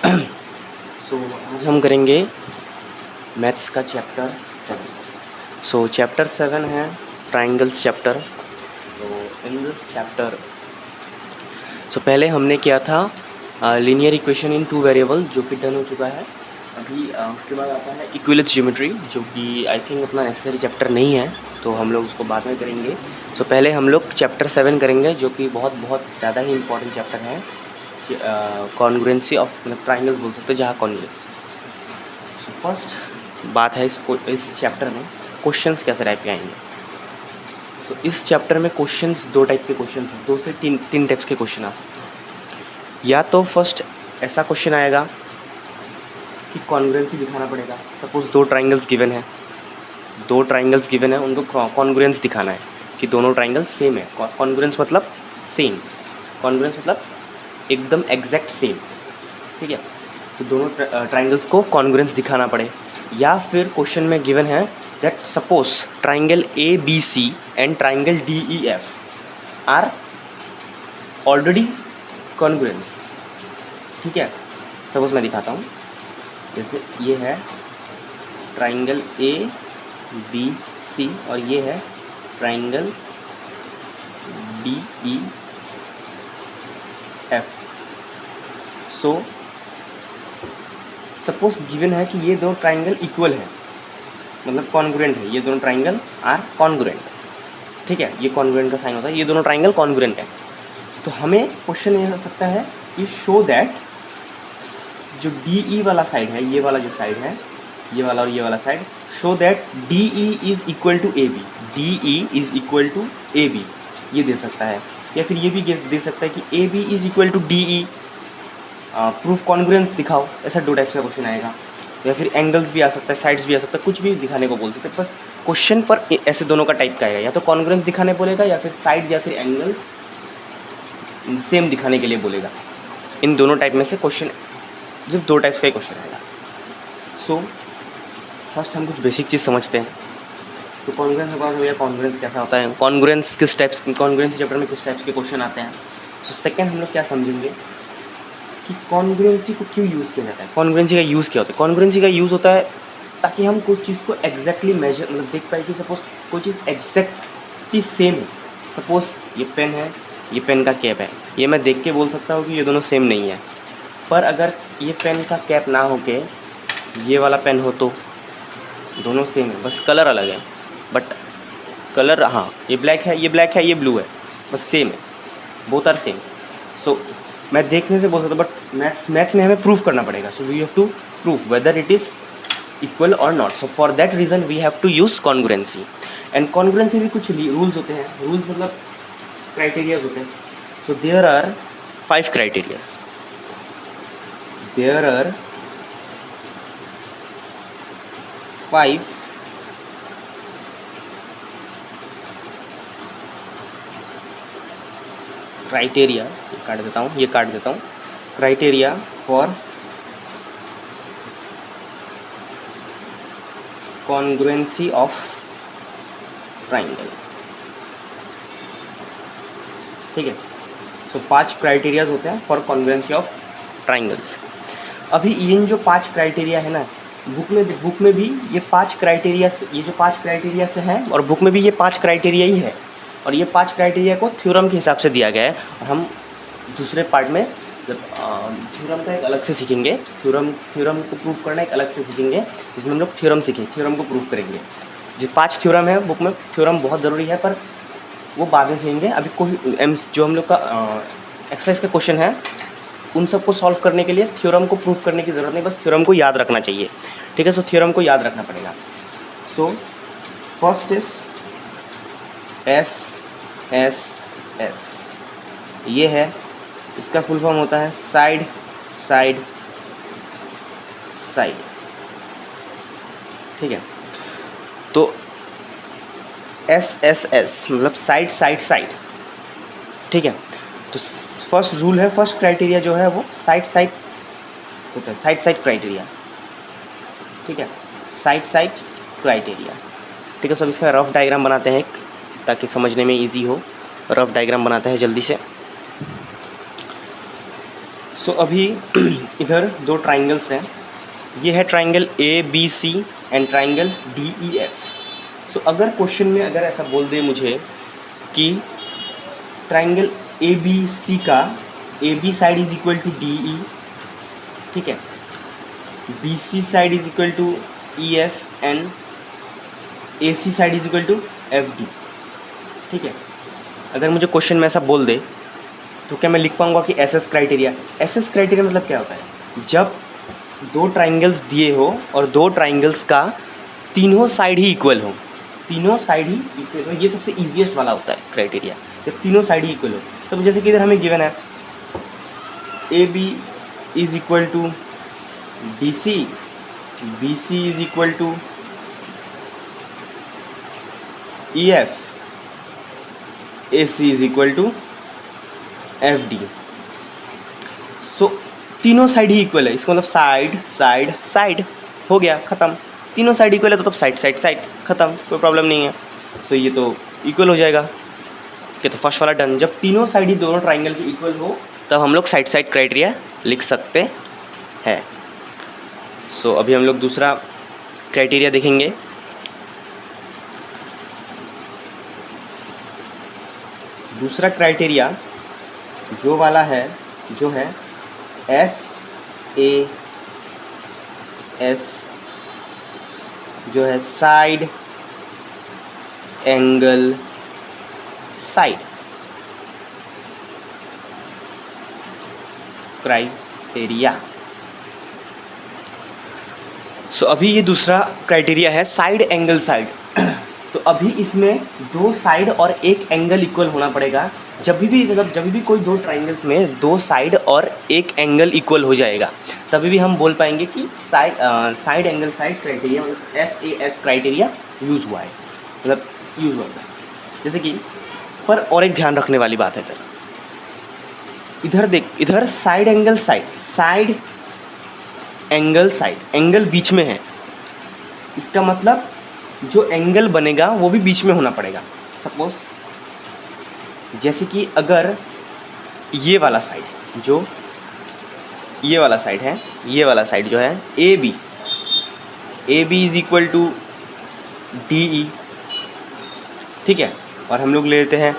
सो आज हम करेंगे मैथ्स का चैप्टर 7। सो चैप्टर 7 है triangles chapter. So in this chapter पहले हमने किया था linear equation in two variables, जो कि डन हो चुका है अभी। उसके बाद आता है इक्विलिब्रियम ज्योमेट्री, जो कि आई थिंक उतना नेसेसरी चैप्टर नहीं है, तो हम लोग उसको बाद में करेंगे। सो पहले हम लोग चैप्टर 7 करेंगे, जो कि बहुत ज़्यादा ही इंपॉर्टेंट चैप्टर है। कॉन्ग्रुएंसी ऑफ ट्राइंगल्स बोल सकते हैं, जहाँ कॉन्ग्रुएंसी। सो फर्स्ट बात है इस चैप्टर में क्वेश्चंस कैसे टाइप के आएंगे। तो इस चैप्टर में क्वेश्चंस दो टाइप के क्वेश्चन हैं, दो से तीन टाइप्स के क्वेश्चन आ सकते हैं। या तो फर्स्ट ऐसा क्वेश्चन आएगा कि कॉन्ग्रुएंसी दिखाना पड़ेगा। सपोज दो ट्राइंगल्स गिवन है, उनको कॉन्ग्रुएंस दिखाना है कि दोनों ट्राइंगल सेम है। कॉन्ग्रुएंस मतलब सेम, कॉन्ग्रुएंस मतलब एकदम एग्जैक्ट सेम, ठीक है। तो दोनों ट्राइंगल्स को कॉन्ग्रुएंस दिखाना पड़े। या फिर क्वेश्चन में गिवन है that suppose triangle ABC and triangle DEF are already congruence, ठीक है। सपोज मैं दिखाता हूँ, जैसे ये है ट्राइंगल ABC और ये है triangle DEF। So suppose given है कि ये दोनों ट्राइंगल इक्वल है, मतलब कॉन्ग्रुएंट है। ये दोनों ट्राइंगल आर कॉन्ग्रुएंट, ठीक है। ये कॉन्ग्रुएंट का साइन होता है, ये दोनों ट्राइंगल कॉन्ग्रुएंट है। तो हमें क्वेश्चन ये हो सकता है कि शो दैट जो DE वाला साइड है, ये वाला जो साइड है, ये वाला और ये वाला side, show that DE is equal to AB, DE is equal to AB, ये दे सकता है। या फिर ये भी दे सकता है कि AB is equal to DE, proof congruence दिखाओ। ऐसा दो टाइप्स का क्वेश्चन आएगा। या फिर एंगल्स भी आ सकता है, साइड्स भी आ सकता है, कुछ भी दिखाने को बोल सकते हैं। बस क्वेश्चन पर ऐसे दोनों का टाइप का आएगा, या तो कॉन्ग्रुएंस दिखाने बोलेगा या फिर साइड्स या फिर एंगल्स सेम दिखाने के लिए बोलेगा। इन दोनों टाइप में से क्वेश्चन, जब दो टाइप्स का ही क्वेश्चन आएगा। सो फर्स्ट हम कुछ बेसिक चीज़ समझते हैं। तो कॉन्ग्रुएंस के बाद भैया कॉन्ग्रुएंस कैसा होता है, कॉन्ग्रुएंस चैप्टर में किस टाइप्स के क्वेश्चन आते हैं। तो सेकेंड हम लोग क्या समझेंगे कि कॉन्ग्रुएंसी को क्यों यूज़ किया जाता है, कॉन्ग्रुएंसी का यूज़ क्या होता है। कॉन्ग्रुएंसी का यूज़ होता है ताकि हम कुछ चीज़ को एग्जैक्टली मेजर, मतलब देख पाए कि सपोज कोई चीज़ एग्जैक्टली सेम है। सपोज ये पेन है, ये पेन का कैप है, ये मैं देख के बोल सकता हूँ कि ये दोनों सेम नहीं है। पर अगर ये पेन का कैप ना हो के ये वाला पेन हो तो दोनों सेम है, बस कलर अलग है। बट कलर, हाँ, ये ब्लैक है, ये ब्लैक है, ये ब्लू है, बस सेम है, बोथ आर सेम। सो मैं देखने से बोल सकता हूँ, बट मैथ्स में हमें प्रूफ करना पड़ेगा। So we have to proof whether it is equal और not. So for that reason we have to use congruency. And congruency भी कुछ रूल्स होते हैं, रूल्स मतलब क्राइटेरियाज होते हैं। So there are 5 criterias, there are 5 criteria, ये काट देता हूँ, criteria for congruency of triangle, ठीक है। सो 5 क्राइटेरियाज होते हैं फॉर कॉन्ग्रुएंसी ऑफ ट्राइंगल्स। अभी इन जो 5 क्राइटेरिया है ना, बुक में भी ये 5 क्राइटेरिया, ये जो 5 क्राइटेरिया से हैं, और बुक में भी ये 5 क्राइटेरिया ही है। और ये 5 क्राइटेरिया को थ्योरम के हिसाब से दिया गया है। और हम दूसरे पार्ट में जब थ्योरम का एक अलग से सीखेंगे, थ्योरम को प्रूफ करना एक अलग से सीखेंगे, जिसमें हम लोग थ्योरम सीखेंगे, थ्योरम को प्रूफ करेंगे। जो 5 थ्योरम है बुक में, थ्योरम बहुत ज़रूरी है, पर वो बाद में सीखेंगे। अभी कोई जो हम लोग का एक्सरसाइज का क्वेश्चन है, उन सबको सॉल्व करने के लिए थ्योरम को प्रूफ करने की ज़रूरत नहीं, बस थ्योरम को याद रखना चाहिए, ठीक है। सो थ्योरम को याद रखना पड़ेगा। सो फर्स्ट इज SSS, ये है, इसका फुल फॉर्म होता है साइड साइड साइड, ठीक है। तो SSS मतलब साइड साइड साइड, ठीक है। तो फर्स्ट रूल है, फर्स्ट क्राइटेरिया जो है वो साइड साइड होता है, साइड साइड क्राइटेरिया, ठीक है, साइड साइड क्राइटेरिया, ठीक है। सो अब इसका रफ डायग्राम बनाते हैं एक, ताकि समझने में इजी हो। रफ डायग्राम बनाते हैं जल्दी से। सो अभी इधर दो ट्राइंगल्स हैं, ये है triangle ABC and triangle DEF। So अगर क्वेश्चन में अगर ऐसा बोल दे मुझे कि ट्राइंगल ABC का AB side is equal to DE, ठीक है, BC side is equal to EF and AC side is equal to FD, ठीक है, अगर मुझे क्वेश्चन में ऐसा बोल दे तो क्या मैं लिख पाऊंगा कि SS क्राइटेरिया? SS क्राइटेरिया मतलब क्या होता है? जब दो ट्राइंगल्स दिए हो और दो ट्राइंगल्स का तीनों साइड ही इक्वल हो, तीनों साइड ही इक्वल हो, ये सबसे ईजीएस्ट वाला होता है क्राइटेरिया, जब तीनों साइड ही इक्वल हो। तो जैसे कि इधर हमें गिवन है AB is equal to BC, BC is equal to EF, AC is equal to FD। So तीनों साइड ही इक्वल है, इसका मतलब साइड साइड साइड हो गया, ख़त्म। तीनों साइड इक्वल है तो तब साइड साइड साइड ख़त्म, कोई प्रॉब्लम नहीं है। सो ये तो इक्वल हो जाएगा कि तो फर्स्ट वाला डन। जब तीनों साइड ही दोनों ट्राइंगल के इक्वल हो तब हम लोग साइड साइड क्राइटेरिया लिख सकते हैं। सो अभी हम लोग दूसरा क्राइटेरिया देखेंगे। दूसरा क्राइटेरिया जो वाला है, जो है SAS, जो है साइड एंगल साइड क्राइटेरिया। सो अभी ये दूसरा क्राइटेरिया है साइड एंगल साइड। तो अभी इसमें दो साइड और एक एंगल इक्वल होना पड़ेगा। जब भी कोई दो ट्राइंगल्स में दो साइड और एक एंगल इक्वल हो जाएगा तभी भी हम बोल पाएंगे कि साइड एंगल साइड क्राइटेरिया मतलब SAS क्राइटेरिया यूज़ हुआ है, मतलब यूज़ हुआ है। जैसे कि पर और एक ध्यान रखने वाली बात है, इधर देख, इधर side angle side angle side, angle बीच में है, इसका मतलब जो एंगल बनेगा वो भी बीच में होना पड़ेगा। सपोज जैसे कि अगर ये वाला साइड, जो ये वाला साइड है, ये वाला साइड जो है AB is equal to DE, ठीक है, और हम लोग ले लेते हैं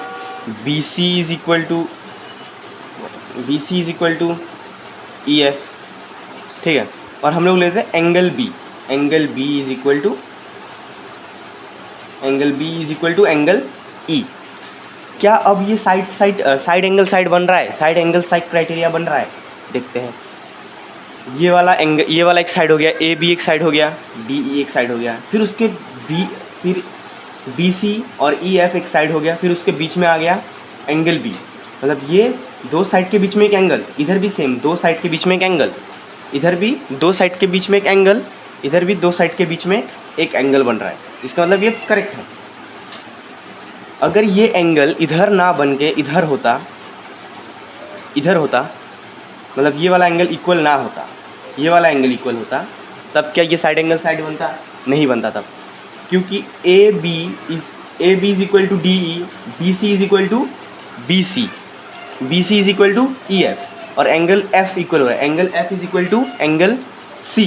BC is equal to EF, ठीक है, और हम लोग लेते हैं angle B is equal to angle E। क्या अब ये साइड एंगल साइड बन रहा है? साइड एंगल साइड क्राइटेरिया बन रहा है, देखते हैं। ये वाला एक साइड हो गया, AB एक साइड हो गया, DE एक साइड हो गया, फिर उसके फिर BC और EF एक साइड हो गया, फिर उसके बीच में आ गया एंगल B। मतलब ये दो साइड के बीच में एक एंगल, इधर भी सेम दो साइड के बीच में एक एंगल, इधर भी दो साइड के बीच में एक एंगल, इधर भी दो साइड के बीच में एक एंगल बन रहा है। इसका मतलब ये करेक्ट है। अगर ये एंगल इधर ना बन के इधर होता, मतलब ये वाला एंगल इक्वल ना होता, ये वाला एंगल इक्वल होता, तब क्या ये साइड एंगल साइड बनता? नहीं बनता तब, क्योंकि AB is equal to DE, BC is equal to BC, BC is equal to EF और एंगल F इक्वल हो रहा है, angle F is equal to angle C।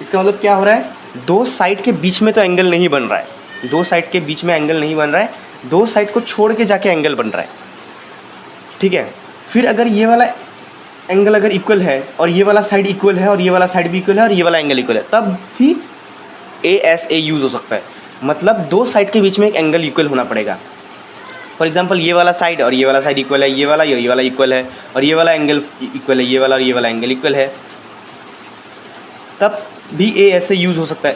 इसका मतलब क्या हो रहा है? दो साइड के बीच में तो एंगल नहीं बन रहा है, दो साइड के बीच में एंगल नहीं बन रहा है, दो साइड को छोड़ के जाके एंगल बन रहा है, ठीक है। फिर अगर ये वाला एंगल अगर इक्वल है और ये वाला साइड इक्वल है और ये वाला साइड भी इक्वल है और ये वाला एंगल इक्वल है, तब भी ASA यूज़ हो सकता है। मतलब दो साइड के बीच में एक एंगल इक्वल होना पड़ेगा। फॉर एग्जांपल ये वाला साइड और ये वाला साइड इक्वल है, ये वाला इक्वल है और ये वाला एंगल इक्वल है, ये वाला और ये वाला एंगल इक्वल है, तब भी ASA यूज़ हो सकता है।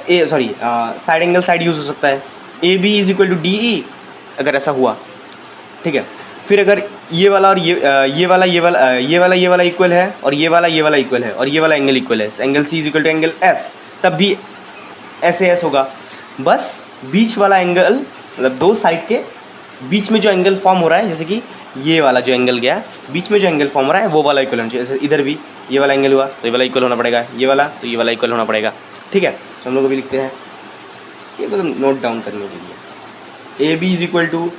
साइड एंगल साइड यूज़ हो सकता है। AB is equal to DE अगर ऐसा हुआ, ठीक है। फिर अगर ये वाला और ये वाला इक्वल है और ये वाला इक्वल है और ये वाला एंगल इक्वल है, angle C is equal to angle F, तब भी SAS होगा। बस बीच वाला एंगल, मतलब दो साइड के बीच में जो एंगल फॉर्म हो रहा है, जैसे कि ये वाला जो एंगल गया, बीच में जो एंगल फॉर्म हो रहा है वो वाला इक्वल होना चाहिए। जैसे इधर भी ये वाला एंगल हुआ तो ये वाला इक्वल होना पड़ेगा, ये वाला तो ये वाला इक्वल होना पड़ेगा, ठीक है। तो हम लोग अभी लिखते हैं, ये मतलब नोट डाउन करने के लिए, AB is equal to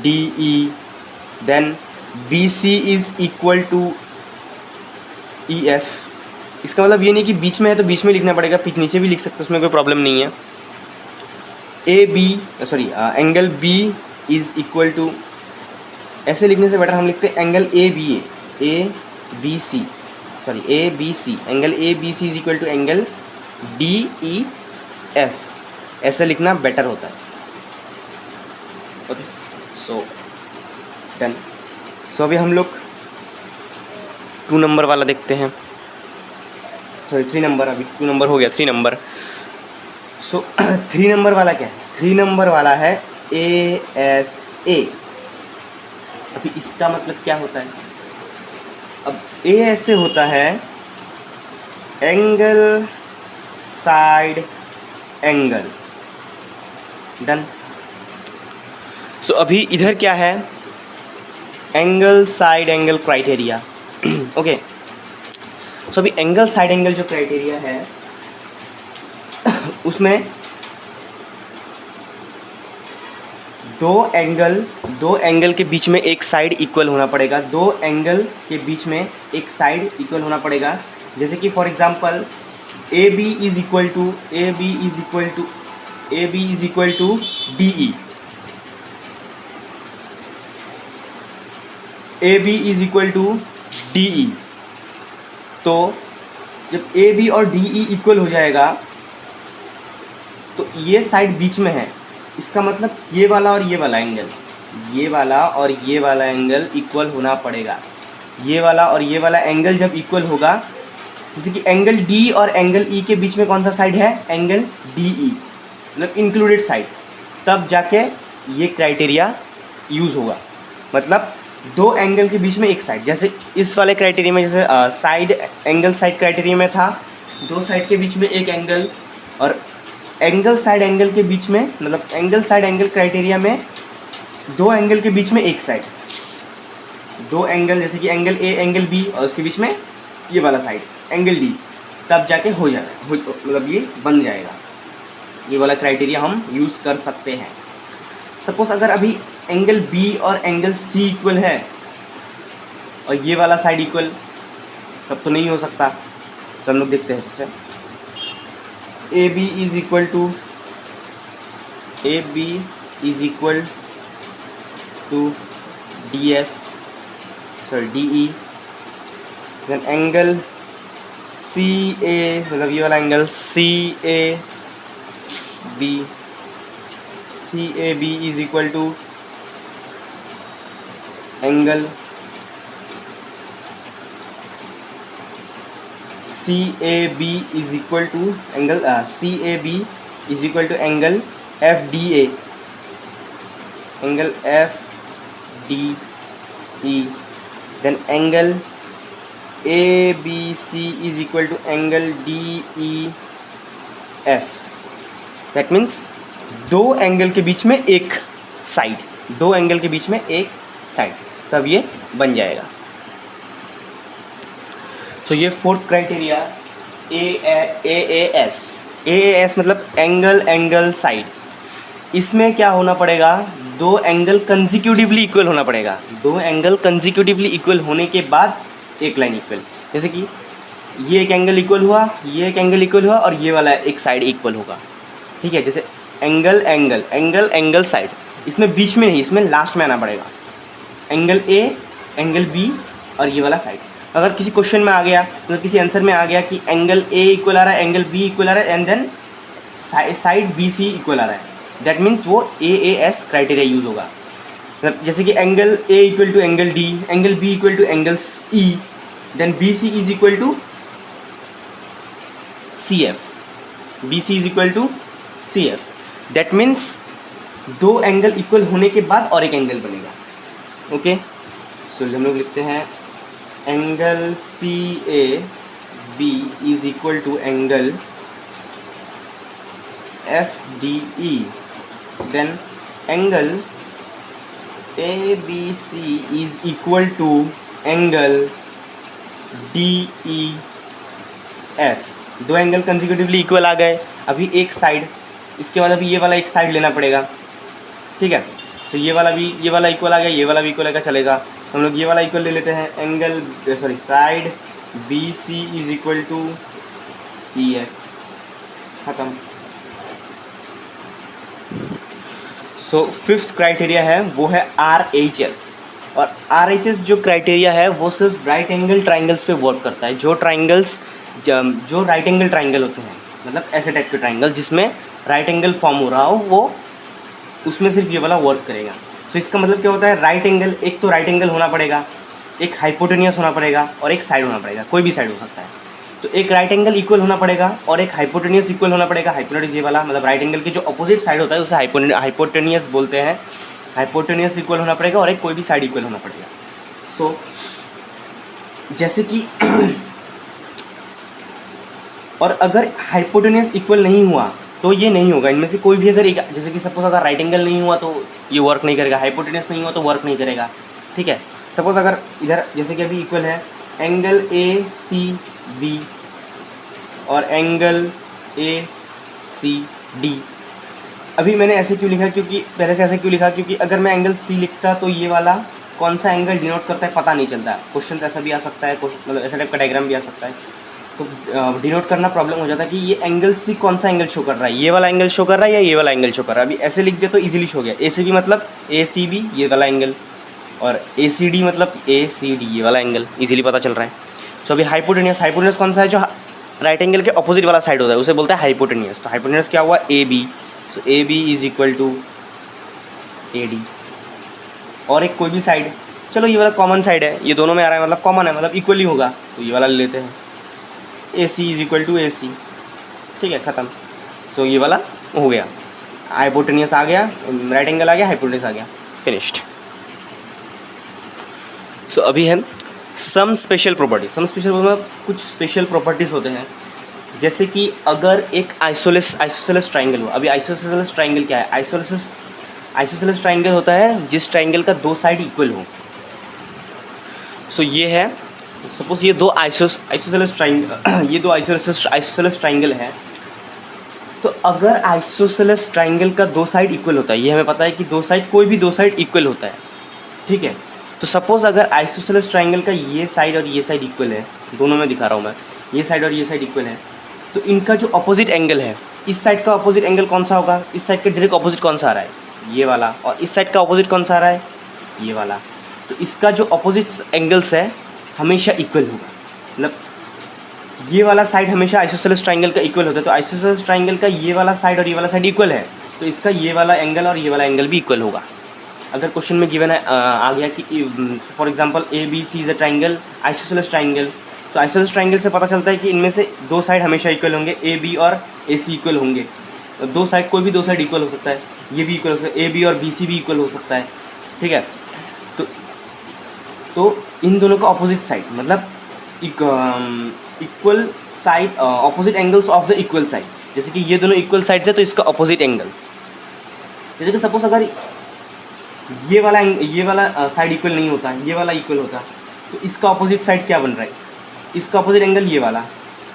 DE, then BC is equal to E F. इसका मतलब ये नहीं कि बीच में है तो बीच में लिखना पड़ेगा, पिच नीचे भी लिख सकते हो, उसमें कोई प्रॉब्लम नहीं है। A B sorry angle B is equal to, ऐसे लिखने से बेटर हम लिखते हैं angle A B C sorry A B C, angle A B C is equal to angle D E F, ऐसे लिखना बेटर होता है। Okay, so done. सो अभी हम लोग 2 नंबर वाला देखते हैं, सॉरी 3 नंबर, अभी 2 नंबर हो गया, 3 नंबर। सो 3 नंबर वाला क्या है? 3 नंबर वाला है ए एस ए। अभी इसका मतलब क्या होता है? अब ए एस ए होता है angle side angle. Done. So अभी इधर क्या है? Angle side angle criteria. Okay, so अभी एंगल साइड एंगल जो क्राइटेरिया है उसमें दो एंगल के बीच में एक साइड इक्वल होना पड़ेगा, दो एंगल के बीच में एक साइड इक्वल होना पड़ेगा। जैसे कि for example A B is equal to D E, A B is equal to D E. तो जब ए बी और डी ई इक्वल हो जाएगा तो ये साइड बीच में है, इसका मतलब ये वाला और ये वाला एंगल इक्वल होना पड़ेगा। ये वाला और ये वाला एंगल जब इक्वल होगा, जैसे कि एंगल डी और एंगल ई के बीच में कौन सा साइड है? एंगल डी ई, मतलब इंक्लूडेड साइड, तब जाके ये क्राइटेरिया यूज़ होगा। मतलब दो एंगल के बीच में एक साइड, जैसे इस वाले क्राइटेरिया में, जैसे साइड एंगल साइड क्राइटेरिया में था, दो साइड के बीच में एक एंगल, और एंगल साइड एंगल के बीच में, मतलब एंगल साइड एंगल क्राइटेरिया में दो एंगल के बीच में एक साइड, दो एंगल जैसे कि एंगल ए एंगल बी और उसके बीच में ये वाला साइड एंगल डी, तब जाके हो जाएगा, मतलब ये बन जाएगा। ये वाला क्राइटेरिया हम यूज़ कर सकते हैं। सपोज अगर अभी एंगल बी और एंगल सी इक्वल है और ये वाला साइड इक्वल, तब तो नहीं हो सकता। तो हम लोग देखते हैं, जैसे A B is equal to D F sorry D E, then angle C A, मतलब ये वाला angle C A B is equal to angle C A B is equal to angle F D E, then angle A B C is equal to angle D E F. That means दो angle के बीच में एक side, तब ये बन जाएगा। सो ये फोर्थ क्राइटेरिया ए एस मतलब एंगल साइड। इसमें क्या होना पड़ेगा? दो एंगल कंसेक्यूटिवली इक्वल होना पड़ेगा, दो एंगल कंसेक्यूटिवली इक्वल होने के बाद एक लाइन इक्वल। जैसे कि ये एक एंगल इक्वल हुआ, ये एक एंगल इक्वल हुआ, और ये वाला एक साइड इक्वल होगा। ठीक है, जैसे एंगल साइड, इसमें बीच में नहीं, इसमें लास्ट में आना पड़ेगा। एंगल ए एंगल बी और ये वाला साइड। अगर किसी क्वेश्चन में आ गया, मतलब किसी आंसर में आ गया कि एंगल ए इक्वल आ रहा है, एंगल बी इक्वल आ रहा है, and then side B C equal आ रहा है, दैट मीन्स वो ए एस क्राइटेरिया यूज़ होगा। मतलब जैसे कि angle A equal to angle D, angle B equal to angle E, then B C is equal to C F, that means दो angle equal होने के बाद और एक एंगल बनेगा। ओके, सो हम लोग लिखते हैं angle C A B is equal to angle F D E, then angle A B C is equal to angle D E F. दो एंगल कंसेक्यूटिवली इक्वल आ गए। अभी एक साइड, इसके बाद अभी ये वाला एक साइड लेना पड़ेगा। ठीक है, तो ये वाला इक्वल आ गया, ये वाला भी इक्वल आएगा, चलेगा। हम लोग ये वाला इक्वल ले लेते हैं, angle side B C is equal to E F, ख़त्म। सो फिफ्थ क्राइटेरिया है वो है आर एच एस। और आर एच एस जो क्राइटेरिया है वो सिर्फ राइट एंगल ट्राइंगल्स पे वर्क करता है। जो ट्राइंगल्स जो राइट एंगल ट्राइंगल होते हैं, मतलब ऐसे टाइप के ट्राइंगल जिसमें राइट एंगल फॉर्म हो रहा हो, वो उसमें सिर्फ ये वाला वर्क करेगा। तो इसका मतलब क्या होता है, राइट एंगल, एक तो राइट एंगल होना पड़ेगा, एक हाइपोटेनियस होना पड़ेगा और एक साइड होना पड़ेगा, कोई भी साइड हो सकता है। तो एक राइट एंगल इक्वल होना पड़ेगा और एक हाइपोटेनियस इक्वल होना पड़ेगा। हाइपोटेनियस ये वाला मतलब राइट एंगल की जो अपोजिट साइड होता है उसे हाइपोटेनियस बोलते हैं। हाइपोटेनियस इक्वल होना पड़ेगा और एक कोई भी साइड इक्वल होना पड़ेगा। सो जैसे कि और अगर हाइपोटेनियस इक्वल नहीं हुआ तो ये नहीं होगा, इनमें से कोई भी अगर एक, जैसे कि सपोज अगर राइट एंगल नहीं हुआ तो ये वर्क नहीं करेगा, हाइपोटेनियस नहीं हुआ तो वर्क नहीं करेगा, ठीक है। सपोज अगर इधर जैसे कि अभी इक्वल है एंगल ए सी बी और एंगल ए सी डी। अभी मैंने ऐसे क्यों लिखा, क्योंकि पहले से ऐसे क्यों लिखा, क्योंकि अगर मैं एंगल सी लिखता तो ये वाला कौन सा एंगल डिनोट करता है पता नहीं चलता। क्वेश्चन ऐसा भी आ सकता है, मतलब ऐसा टाइप का डायग्राम भी आ सकता है, तो डिनोट करना प्रॉब्लम हो जाता है कि ये एंगल सी कौन सा एंगल शो कर रहा है, ये वाला एंगल शो कर रहा है या ये वाला एंगल शो कर रहा है। अभी ऐसे लिख दिया तो इजीली शो गया, ए सी बी मतलब ए सी बी ये वाला एंगल, और ए सी डी मतलब ए सी डी ये वाला एंगल, इजीली पता चल रहा है। तो अभी हाइपोटेनियस कौन सा है, जो राइट एंगल के अपोजिट वाला साइड होता है उसे बोलता है हाइपोटेनियस। तो हाइपोटेनियस क्या हुआ, A B. So A B is equal to A D. और एक कोई भी साइड, चलो ये वाला कॉमन साइड है, ये दोनों में आ रहा है मतलब कॉमन है, मतलब इक्वली होगा, तो ये वाला ले लेते हैं, ए सी इज इक्वल टू ए सी, ठीक है, ख़त्म। सो ये वाला हो गया, हाइपोटेनियस आ गया, राइट एंगल आ गया, हाइपोटेनियस आ गया, फिनिश्ड। सो अभी है some special property. Some special मतलब कुछ स्पेशल प्रॉपर्टीज़ होते हैं, जैसे कि अगर एक आइसोसेलेस ट्राइंगल हुआ। अभी आइसोसेलेस ट्राइंगल क्या है, आइसोसेलेस ट्राइंगल होता है जिस ट्राइंगल का दो साइड इक्वल हो। सो ये है, सपोज ये दो आइसोसेलेस ट्राइंगल है। तो अगर आइसोसेलेस ट्राइंगल का दो साइड इक्वल होता है, ये हमें पता है कि दो साइड, कोई भी दो साइड इक्वल होता है, ठीक है। तो सपोज अगर आइसोसेलेस ट्राइंगल का ये साइड और ये साइड इक्वल है, दोनों में दिखा रहा हूँ मैं, ये साइड और ये साइड इक्वल है, तो इनका जो अपोजिट एंगल है, इस साइड का अपोजिट एंगल कौन सा होगा, इस साइड के डायरेक्ट अपोजिट कौन सा आ रहा है, ये वाला, और इस साइड का अपोजिट कौन सा आ रहा है, ये वाला। तो इसका जो अपोजिट एंगल्स है हमेशा इक्वल होगा, मतलब ये वाला साइड हमेशा आइसोसेलेस ट्राइंगल का इक्वल होता है। तो आइसोसेलेस ट्राइंगल का ये वाला साइड और ये वाला साइड इक्वल है, तो इसका ये वाला एंगल और ये वाला एंगल भी इक्वल होगा। अगर क्वेश्चन में गिवन है आ गया कि for example A B C is a triangle, isosceles triangle, तो आइसोसेलेस ट्राइंगल से पता चलता है कि इनमें से दो साइड हमेशा इक्वल होंगे, ए बी और ए सी इक्वल होंगे। तो दो साइड, कोई भी दो साइड इक्वल हो सकता है, ये भी इक्वल हो सकता है, ए बी और बी सी भी इक्वल हो सकता है, ठीक है। तो इन दोनों का अपोजिट साइड मतलब equal side, opposite angles of the equal sides. जैसे कि ये दोनों इक्वल साइड्स है तो इसका अपोजिट एंगल्स, जैसे कि सपोज अगर ये वाला साइड इक्वल नहीं होता, ये वाला इक्वल होता, तो इसका अपोजिट साइड क्या बन रहा है, इसका अपोजिट एंगल ये वाला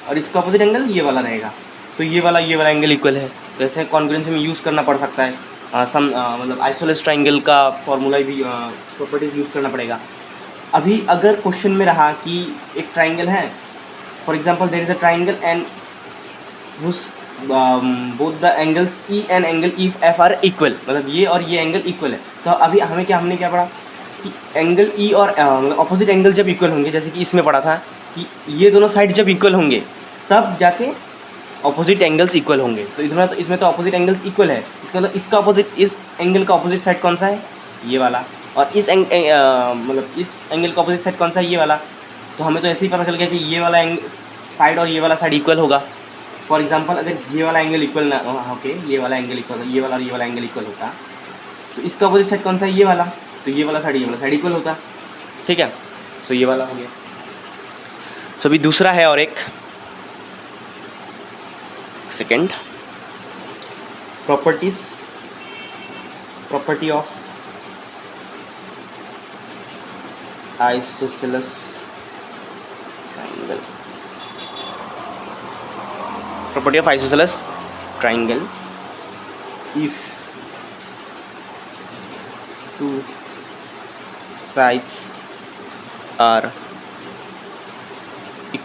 और इसका अपोजिट एंगल ये वाला रहेगा। तो ये वाला एंगल इक्वल है, तो ऐसे कॉन्ग्रुएंसी में यूज़ करना पड़ सकता है। मतलब आइसोसेलेस ट्राइंगल का फॉर्मूला भी प्रॉपर्टीज यूज़ करना पड़ेगा। अभी अगर क्वेश्चन में रहा कि एक ट्राइंगल है, for example there is a triangle and both the angles E and angle E F are equal, मतलब ये और ये एंगल इक्वल है। तो अभी हमने क्या पढ़ा कि एंगल ई और अपोजिट एंगल जब इक्वल होंगे, जैसे कि इसमें पढ़ा था कि ये दोनों साइड जब इक्वल होंगे तब जाके अपोजिट एंगल्स इक्वल होंगे। तो इसमें तो अपोजिट एंगल्स इक्वल है, इसका मतलब इसका अपोजिट, इस एंगल का अपोजिट साइड कौन सा है, ये वाला, और इस मतलब इस एंगल का अपोजिट साइड कौन सा है, ये वाला। तो हमें तो ऐसे ही पता चल गया कि ये वाला साइड और ये वाला साइड इक्वल होगा। फॉर एग्जांपल अगर ये वाला एंगल इक्वल ना, ओके, ये वाला एंगल इक्वल, ये वाला और ये वाला एंगल इक्वल होता, तो इसका अपोजिट साइड कौन सा है, ये वाला, तो ये वाला साइड इक्वल होता, ठीक है। सो ये वाला हो गया। सो अभी दूसरा है और एक second, property of isosceles triangle. Property of isosceles triangle: if two sides are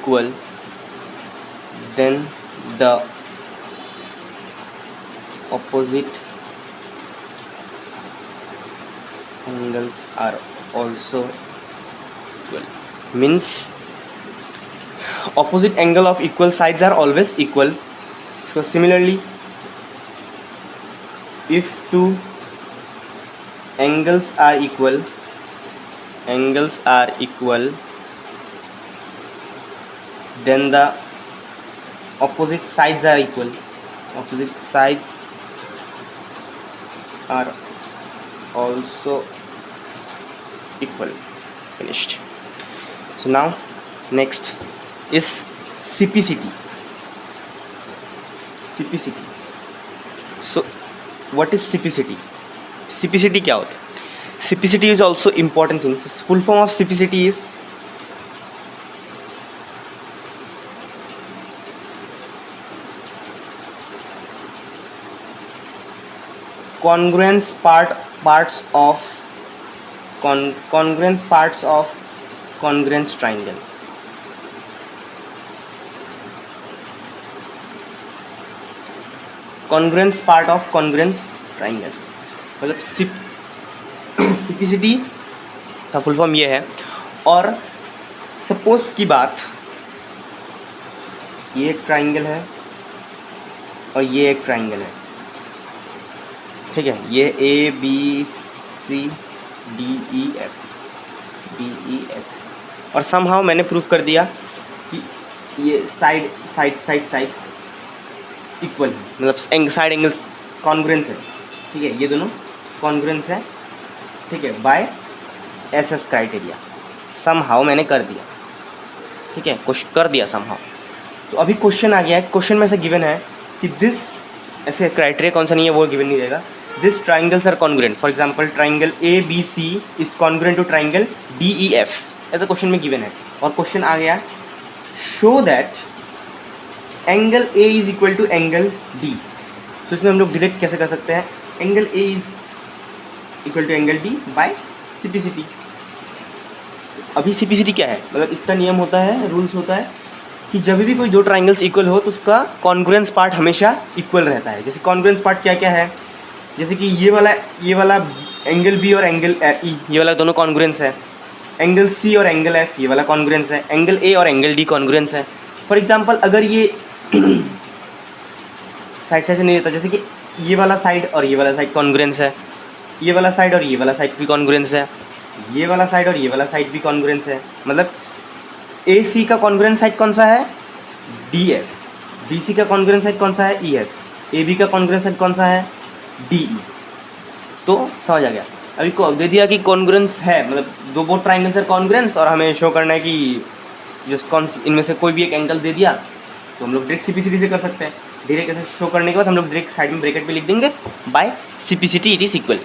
equal, then the opposite angles are also equal. Means opposite angle of equal sides are always equal. So similarly, if two angles are equal, then the opposite sides are equal. Opposite sides are also equal. Finished. So now next is CPCT. So what is CPCT? CPCT क्या होता है? CPCT is also important thing. So full form of CPCT is congruence parts of congruence triangle. Congruence part of congruence triangle मतलब CPCT का full form ये है. और suppose की बात, ये एक ट्राइंगल है और ये एक ट्राइंगल है, ठीक है. ये ABCDEF और समहाउ मैंने प्रूफ कर दिया कि ये साइड इक्वल है, मतलब साइड एंगल्स कॉन्ग्रुएंस है, ठीक है. ये दोनों कॉन्ग्रुएंस है, ठीक है, बाय SS क्राइटेरिया. समहाउ मैंने कर दिया, ठीक है, कर दिया समहाउ. तो अभी क्वेश्चन आ गया है. क्वेश्चन में से गिवन है कि दिस, ऐसे क्राइटेरिया कौन सा नहीं है वो गिवन नहीं रहेगा. This triangles are congruent. For example triangle ABC is congruent to triangle DEF, ऐसा क्वेश्चन में गिवन है. और क्वेश्चन आ गया show that angle A is equal to angle D. तो इसमें हम लोग डायरेक्ट कैसे कर सकते हैं, angle A is equal to angle D by CPCT. अभी CPCT क्या है, मतलब इसका नियम होता है, रूल्स होता है कि जब भी कोई दो ट्राइंगल्स इक्वल हो तो उसका कॉन्ग्रुएंस पार्ट हमेशा इक्वल रहता है. जैसे कॉन्ग्रुएंस पार्ट क्या क्या है, जैसे कि ये वाला एंगल B और एंगल E, ये वाला दोनों कॉन्ग्रुएंस है. एंगल C और एंगल F, ये वाला कॉन्ग्रुएंस है. एंगल A और एंगल D कॉन्ग्रुएंस है. फॉर एग्जांपल अगर ये साइड से नहीं देता, जैसे कि ये वाला साइड और ये वाला साइड कॉन्ग्रुएंस है, ये वाला साइड और ये वाला साइड भी कॉन्ग्रुएंस है, ये वाला साइड और ये वाला साइड भी कॉन्ग्रुएंस है. मतलब AC का कॉन्ग्रुएंस साइड कौन सा है, DF. BC का कॉन्ग्रुएंस साइड कौन सा है, EF. AB का कॉन्ग्रुएंस साइड कौन सा है, DE. तो समझ आ गया. अभी को दे दिया कि कॉन्ग्रुएंस है, मतलब दो बोथ ट्राइंगल्स आर कॉन्ग्रुएंस, और हमें शो करना है कि जस्ट इनमें से कोई भी एक एंगल दे दिया तो हम लोग डायरेक्ट CPCT से कर सकते हैं. डायरेक्ट ऐसे शो करने के बाद हम लोग डायरेक्ट साइड में ब्रैकेट पे लिख देंगे by CPCT it is equal,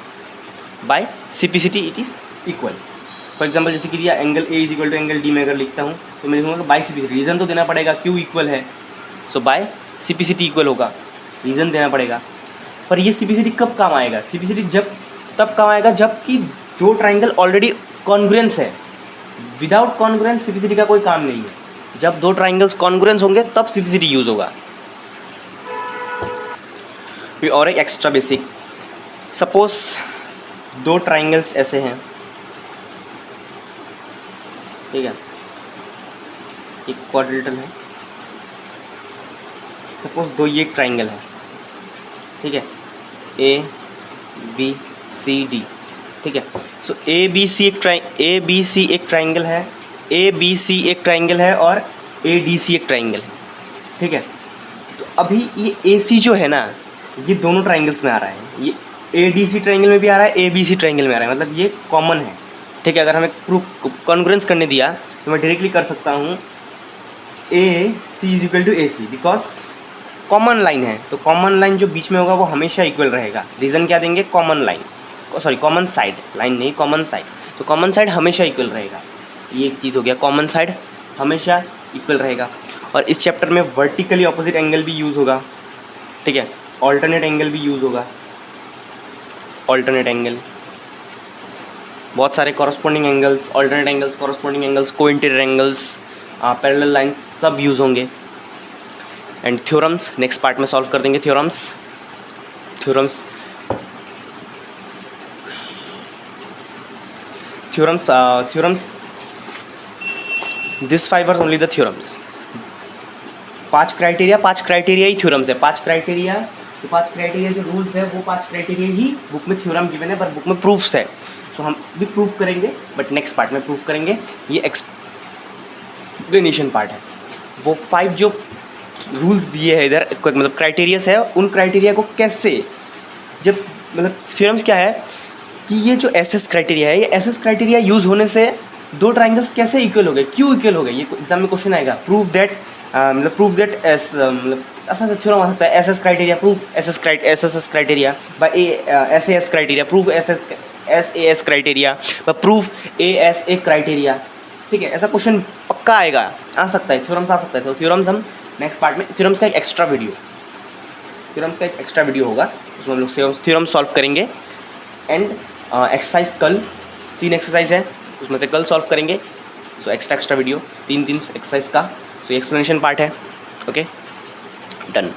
by CPCT it is equal. For example जैसे कि दिया angle A is equal to angle D में अगर लिखता हूँ तो मैं लिखूँगा बाय CPCT. रीज़न तो देना पड़ेगा, क्यों इक्वल है, सो बाय CPCT इक्वल होगा, रीज़न देना पड़ेगा. पर ये CPCT कब काम आएगा, CPCT तब काम आएगा जब कि दो ट्राइंगल ऑलरेडी कॉन्ग्रुएंस है. विदाउट कॉन्ग्रुएंस CPCT का कोई काम नहीं है. जब दो ट्राइंगल्स कॉन्ग्रुएंस होंगे तब CPCT यूज़ होगा. और एक एक्स्ट्रा बेसिक, सपोज दो ट्राइंगल्स ऐसे हैं, ठीक है, एक क्वाड्रिलेटरल है. सपोज दो ये एक ट्राइंगल है, ठीक है, ABCD, ठीक है. सो ABC एक ट्राइंगल है, ABC एक ट्राइंगल है और ADC एक ट्राइंगल है, ठीक है. तो अभी ये AC जो है ना, ये दोनों ट्राइंगल्स में आ रहा है. ये ADC ट्राइंगल में भी आ रहा है, ABC ट्राइंगल में आ रहा है, मतलब ये कॉमन है, ठीक है. अगर हमें प्रूफ कॉन्ग्रुएंस करने दिया तो मैं डायरेक्टली कर सकता हूँ AC is equal to AC, because common line है. तो कॉमन लाइन जो बीच में होगा वो हमेशा इक्वल रहेगा. रीज़न क्या देंगे, common line, sorry common side, line नहीं कॉमन साइड. तो कॉमन साइड हमेशा इक्वल रहेगा. ये एक चीज़ हो गया, कॉमन साइड हमेशा इक्वल रहेगा. और इस चैप्टर में वर्टिकली ऑपोजिट एंगल भी यूज़ होगा, ठीक है, ऑल्टरनेट एंगल भी यूज़ होगा. ऑल्टरनेट एंगल, बहुत सारे corresponding angles, alternate angles, corresponding angles, cointerior angles, parallel lines सब यूज़ होंगे। एंड थ्योरम्स नेक्स्ट पार्ट में सॉल्व कर देंगे। Theorems this 5 are only the theorems. 5 criteria ही थ्योरम्स है। 5 क्राइटेरिया जो रूल्स है वो 5 क्राइटेरिया ही बुक में थ्योरम गिवन है, पर बुक में प्रूफ्स है। सो हम भी प्रूफ करेंगे, बट नेक्स्ट पार्ट में प्रूफ करेंगे। ये एक्सप्लेनेशन पार्ट है। वो 5 जो रूल्स दिए हैं इधर, मतलब क्राइटेरियाज है, उन क्राइटेरिया को कैसे, जब मतलब थ्योरम्स क्या है कि ये जो एसएस क्राइटेरिया है, ये एसएस क्राइटेरिया यूज़ होने से दो ट्राइंगल्स कैसे इक्वल हो गए, क्यों इक्वल हो गए, ये एग्जाम में क्वेश्चन आएगा। प्रूफ दैट एस, मतलब ऐसा थ्योरम आ सकता है, SS criteria proof SS criteria bye SS criteria proof SS criteria bye proof ASA criteria. ठीक है, ऐसा क्वेश्चन पक्का आएगा, आ सकता है, थ्योरम्स आ सकता है। तो थ्योरम्स हम नेक्स्ट पार्ट में, थ्योरम्स का एक एक्स्ट्रा वीडियो होगा, उसमें हम लोग थ्योरम सॉल्व करेंगे। एंड एक्सरसाइज कल 3 एक्सरसाइज है, उसमें से कल सॉल्व करेंगे। सो एक्स्ट्रा वीडियो 3 एक्सरसाइज का। सो ये एक्सप्लेनेशन पार्ट है। Okay, done.